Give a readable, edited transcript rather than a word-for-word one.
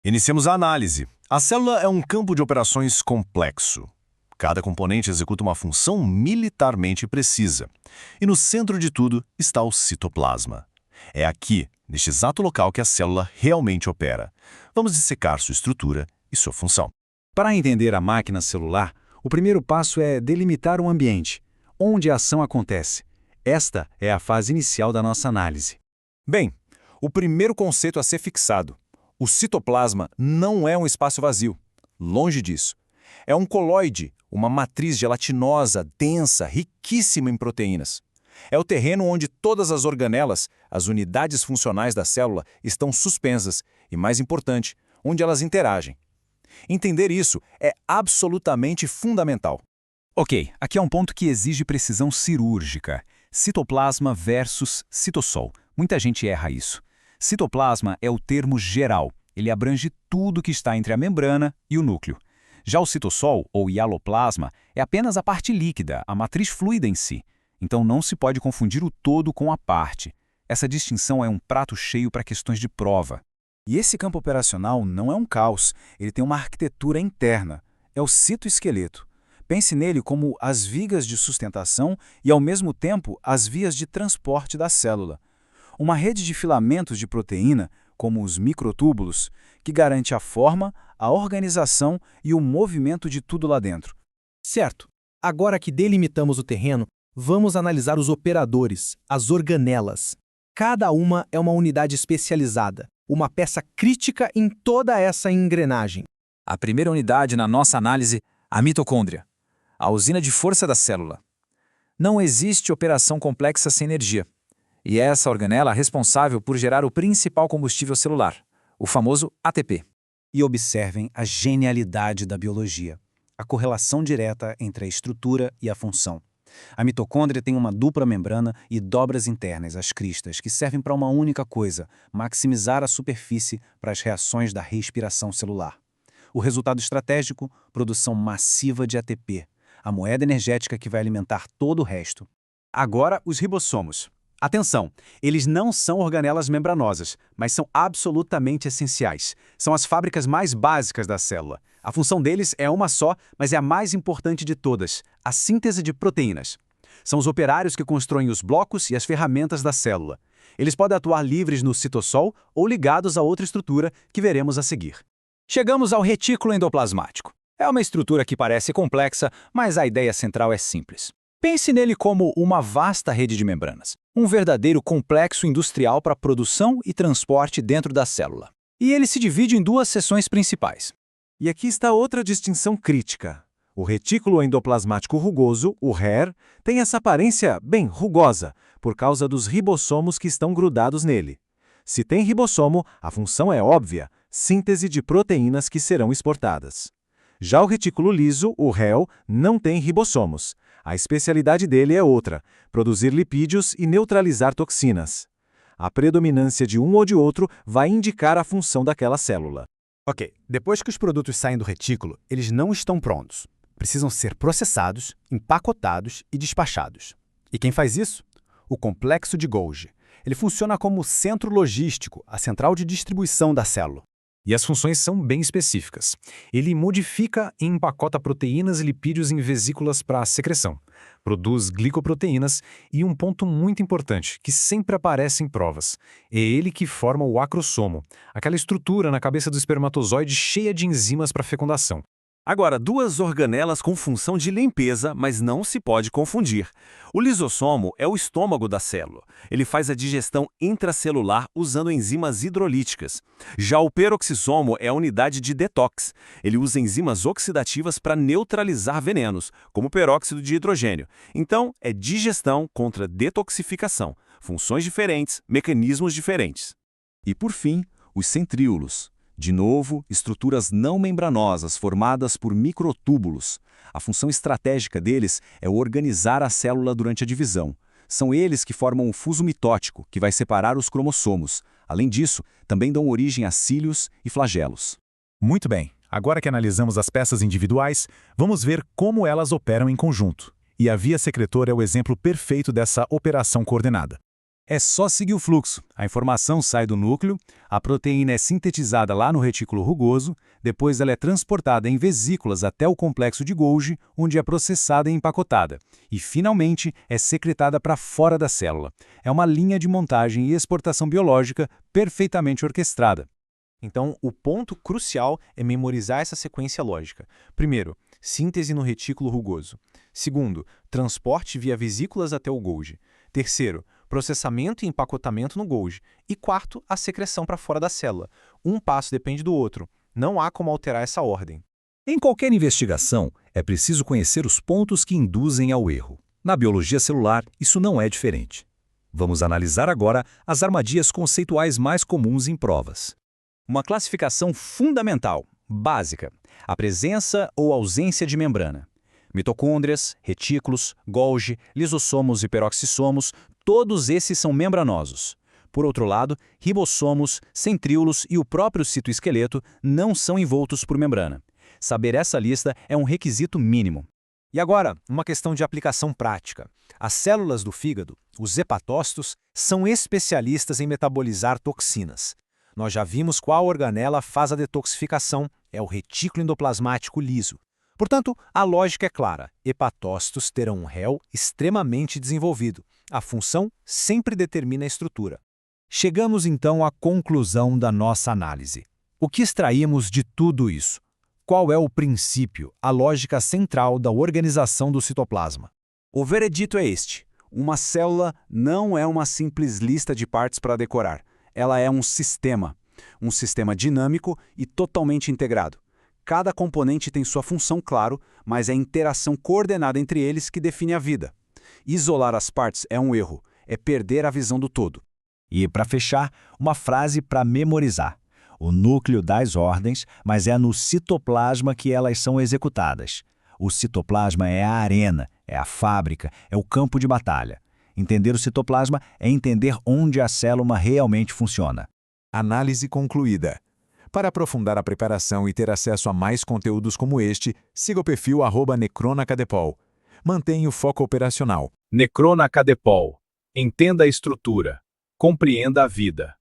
Iniciemos a análise. A célula é um campo de operações complexo. Cada componente executa uma função militarmente precisa. E no centro de tudo está o citoplasma. É aqui, neste exato local, que a célula realmente opera. Vamos dissecar sua estrutura e sua função. Para entender a máquina celular, o primeiro passo é delimitar o ambiente, onde a ação acontece. Esta é a fase inicial da nossa análise. Bem, o primeiro conceito a ser fixado. O citoplasma não é um espaço vazio. Longe disso. É um colóide, uma matriz gelatinosa, densa, riquíssima em proteínas. É o terreno onde todas as organelas, as unidades funcionais da célula, estão suspensas e, mais importante, onde elas interagem. Entender isso é absolutamente fundamental. Ok, aqui é um ponto que exige precisão cirúrgica. Citoplasma versus citossol. Muita gente erra isso. Citoplasma é o termo geral. Ele abrange tudo que está entre a membrana e o núcleo. Já o citossol, ou hialoplasma, é apenas a parte líquida, a matriz fluida em si. Então não se pode confundir o todo com a parte. Essa distinção é um prato cheio para questões de prova. E esse campo operacional não é um caos, ele tem uma arquitetura interna. É o citoesqueleto. Pense nele como as vigas de sustentação e, ao mesmo tempo, as vias de transporte da célula. Uma rede de filamentos de proteína, como os microtúbulos, que garante a forma, a organização e o movimento de tudo lá dentro. Certo. Agora que delimitamos o terreno, vamos analisar os operadores, as organelas. Cada uma é uma unidade especializada, uma peça crítica em toda essa engrenagem. A primeira unidade na nossa análise, a mitocôndria, a usina de força da célula. Não existe operação complexa sem energia. E é essa organela responsável por gerar o principal combustível celular, o famoso ATP. E observem a genialidade da biologia, a correlação direta entre a estrutura e a função. A mitocôndria tem uma dupla membrana e dobras internas, as cristas, que servem para uma única coisa: maximizar a superfície para as reações da respiração celular. O resultado estratégico: produção massiva de ATP, a moeda energética que vai alimentar todo o resto. Agora, os ribossomos. Atenção, eles não são organelas membranosas, mas são absolutamente essenciais. São as fábricas mais básicas da célula. A função deles é uma só, mas é a mais importante de todas: a síntese de proteínas. São os operários que constroem os blocos e as ferramentas da célula. Eles podem atuar livres no citossol ou ligados a outra estrutura que veremos a seguir. Chegamos ao retículo endoplasmático. É uma estrutura que parece complexa, mas a ideia central é simples. Pense nele como uma vasta rede de membranas, um verdadeiro complexo industrial para produção e transporte dentro da célula. E ele se divide em duas seções principais. E aqui está outra distinção crítica. O retículo endoplasmático rugoso, o RER, tem essa aparência bem rugosa, por causa dos ribossomos que estão grudados nele. Se tem ribossomo, a função é óbvia: síntese de proteínas que serão exportadas. Já o retículo liso, o REL, não tem ribossomos. A especialidade dele é outra: produzir lipídios e neutralizar toxinas. A predominância de um ou de outro vai indicar a função daquela célula. Ok, depois que os produtos saem do retículo, eles não estão prontos. Precisam ser processados, empacotados e despachados. E quem faz isso? O complexo de Golgi. Ele funciona como centro logístico, a central de distribuição da célula. E as funções são bem específicas. Ele modifica e empacota proteínas e lipídios em vesículas para secreção, produz glicoproteínas e um ponto muito importante, que sempre aparece em provas. É ele que forma o acrossomo, aquela estrutura na cabeça do espermatozoide cheia de enzimas para fecundação. Agora, duas organelas com função de limpeza, mas não se pode confundir. O lisossomo é o estômago da célula. Ele faz a digestão intracelular usando enzimas hidrolíticas. Já o peroxissomo é a unidade de detox. Ele usa enzimas oxidativas para neutralizar venenos, como o peróxido de hidrogênio. Então, é digestão contra detoxificação. Funções diferentes, mecanismos diferentes. E, por fim, os centríolos. De novo, estruturas não membranosas formadas por microtúbulos. A função estratégica deles é organizar a célula durante a divisão. São eles que formam o fuso mitótico, que vai separar os cromossomos. Além disso, também dão origem a cílios e flagelos. Muito bem, agora que analisamos as peças individuais, vamos ver como elas operam em conjunto. E a via secretora é o exemplo perfeito dessa operação coordenada. É só seguir o fluxo. A informação sai do núcleo, a proteína é sintetizada lá no retículo rugoso, depois ela é transportada em vesículas até o complexo de Golgi, onde é processada e empacotada, e finalmente é secretada para fora da célula. É uma linha de montagem e exportação biológica perfeitamente orquestrada. Então, o ponto crucial é memorizar essa sequência lógica. Primeiro, síntese no retículo rugoso. Segundo, transporte via vesículas até o Golgi. Terceiro, processamento e empacotamento no Golgi. E quarto, a secreção para fora da célula. Um passo depende do outro. Não há como alterar essa ordem. Em qualquer investigação, é preciso conhecer os pontos que induzem ao erro. Na biologia celular, isso não é diferente. Vamos analisar agora as armadilhas conceituais mais comuns em provas. Uma classificação fundamental, básica: a presença ou ausência de membrana. Mitocôndrias, retículos, Golgi, lisossomos e peroxissomos, todos esses são membranosos. Por outro lado, ribossomos, centríolos e o próprio citoesqueleto não são envoltos por membrana. Saber essa lista é um requisito mínimo. E agora, uma questão de aplicação prática. As células do fígado, os hepatócitos, são especialistas em metabolizar toxinas. Nós já vimos qual organela faz a detoxificação, é o retículo endoplasmático liso. Portanto, a lógica é clara: hepatócitos terão um réu extremamente desenvolvido. A função sempre determina a estrutura. Chegamos então à conclusão da nossa análise. O que extraímos de tudo isso? Qual é o princípio, a lógica central da organização do citoplasma? O veredito é este: uma célula não é uma simples lista de partes para decorar. Ela é um sistema dinâmico e totalmente integrado. Cada componente tem sua função, claro, mas é a interação coordenada entre eles que define a vida. Isolar as partes é um erro, é perder a visão do todo. E, para fechar, uma frase para memorizar. O núcleo dá as ordens, mas é no citoplasma que elas são executadas. O citoplasma é a arena, é a fábrica, é o campo de batalha. Entender o citoplasma é entender onde a célula realmente funciona. Análise concluída. Para aprofundar a preparação e ter acesso a mais conteúdos como este, siga o perfil @necronacadepol. Mantenha o foco operacional. Necronacadepol. Entenda a estrutura. Compreenda a vida.